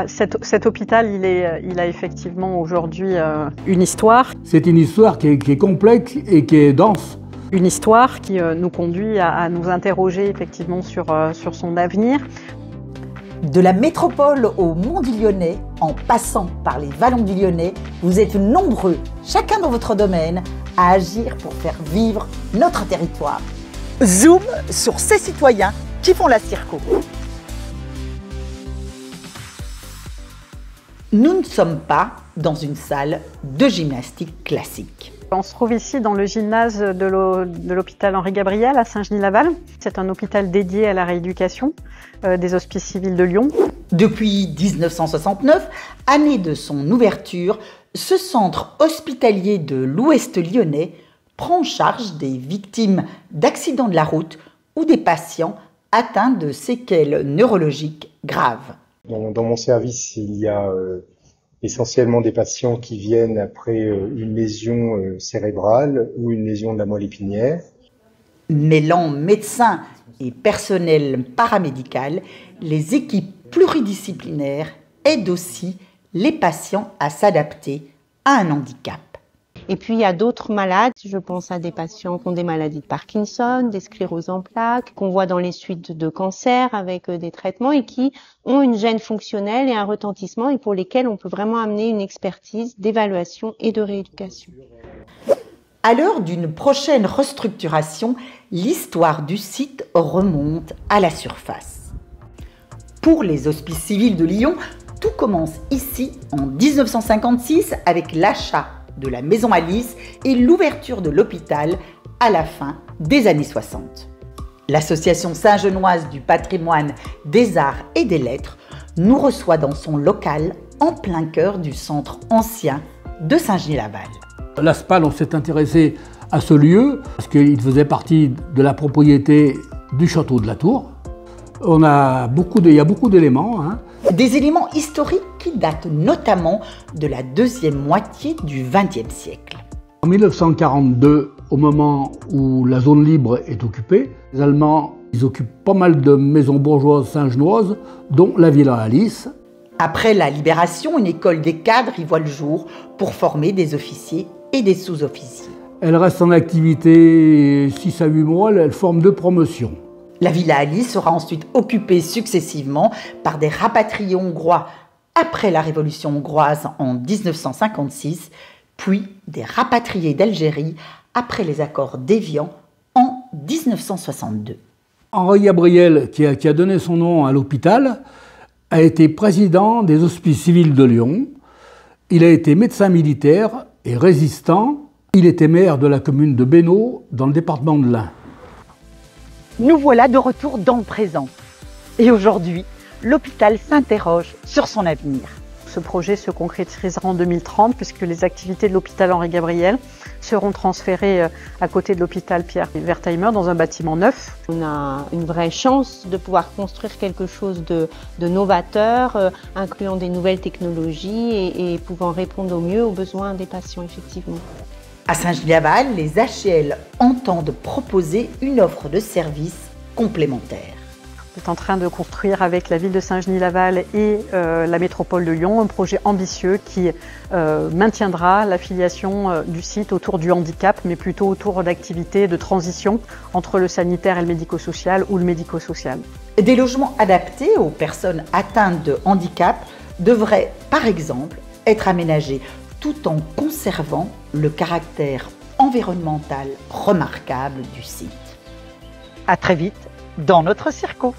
Cet hôpital, il a effectivement aujourd'hui une histoire. C'est une histoire qui est complexe et qui est dense. Une histoire qui nous conduit à nous interroger effectivement sur son avenir. De la métropole au Mont du Lyonnais, en passant par les vallons du Lyonnais, vous êtes nombreux, chacun dans votre domaine, à agir pour faire vivre notre territoire. Zoom sur ces citoyens qui font la Circo. Nous ne sommes pas dans une salle de gymnastique classique. On se trouve ici dans le gymnase de l'hôpital Henri-Gabriel à Saint-Genis-Laval. C'est un hôpital dédié à la rééducation des hospices civils de Lyon. Depuis 1969, année de son ouverture, ce centre hospitalier de l'Ouest lyonnais prend en charge des victimes d'accidents de la route ou des patients atteints de séquelles neurologiques graves. Dans mon service, il y a essentiellement des patients qui viennent après une lésion cérébrale ou une lésion de la moelle épinière. Mêlant médecins et personnel paramédical, les équipes pluridisciplinaires aident aussi les patients à s'adapter à un handicap. Et puis il y a d'autres malades, je pense à des patients qui ont des maladies de Parkinson, des scléroses en plaques, qu'on voit dans les suites de cancer avec des traitements et qui ont une gêne fonctionnelle et un retentissement et pour lesquels on peut vraiment amener une expertise d'évaluation et de rééducation. À l'heure d'une prochaine restructuration, l'histoire du site remonte à la surface. Pour les hospices civils de Lyon, tout commence ici en 1956 avec l'achat de la Maison Alice et l'ouverture de l'hôpital à la fin des années 60. L'association saint-genoise du patrimoine, des arts et des lettres nous reçoit dans son local en plein cœur du centre ancien de Saint-Genis-Laval. L'ASPAL, on s'est intéressé à ce lieu parce qu'il faisait partie de la propriété du château de la Tour. Il y a beaucoup d'éléments. Des éléments historiques qui datent notamment de la deuxième moitié du XXe siècle. En 1942, au moment où la zone libre est occupée, les Allemands occupent pas mal de maisons bourgeoises saint-genoises, dont la Villa Alice. Après la libération, une école des cadres y voit le jour pour former des officiers et des sous-officiers. Elle reste en activité 6 à 8 mois, elle forme 2 promotions. La Villa Alice sera ensuite occupée successivement par des rapatriés hongrois après la Révolution hongroise en 1956, puis des rapatriés d'Algérie après les accords d'Évian en 1962. Henri Gabriel, qui a donné son nom à l'hôpital, a été président des hospices civils de Lyon. Il a été médecin militaire et résistant. Il était maire de la commune de Bénaud, dans le département de l'Ain. Nous voilà de retour dans le présent. Et aujourd'hui, l'hôpital s'interroge sur son avenir. Ce projet se concrétisera en 2030 puisque les activités de l'hôpital Henri-Gabriel seront transférées à côté de l'hôpital Pierre-Wertheimer dans un bâtiment neuf. On a une vraie chance de pouvoir construire quelque chose de novateur, incluant des nouvelles technologies et pouvant répondre au mieux aux besoins des patients, effectivement. À Saint-Genis-Laval, les HL entendent proposer une offre de services complémentaire. On est en train de construire avec la ville de Saint-Genis-Laval et la métropole de Lyon un projet ambitieux qui maintiendra l'affiliation du site autour du handicap, mais plutôt autour d'activités de transition entre le sanitaire et le médico-social ou le médico-social. Des logements adaptés aux personnes atteintes de handicap devraient, par exemple, être aménagés tout en conservant le caractère environnemental remarquable du site. À très vite dans notre Circo.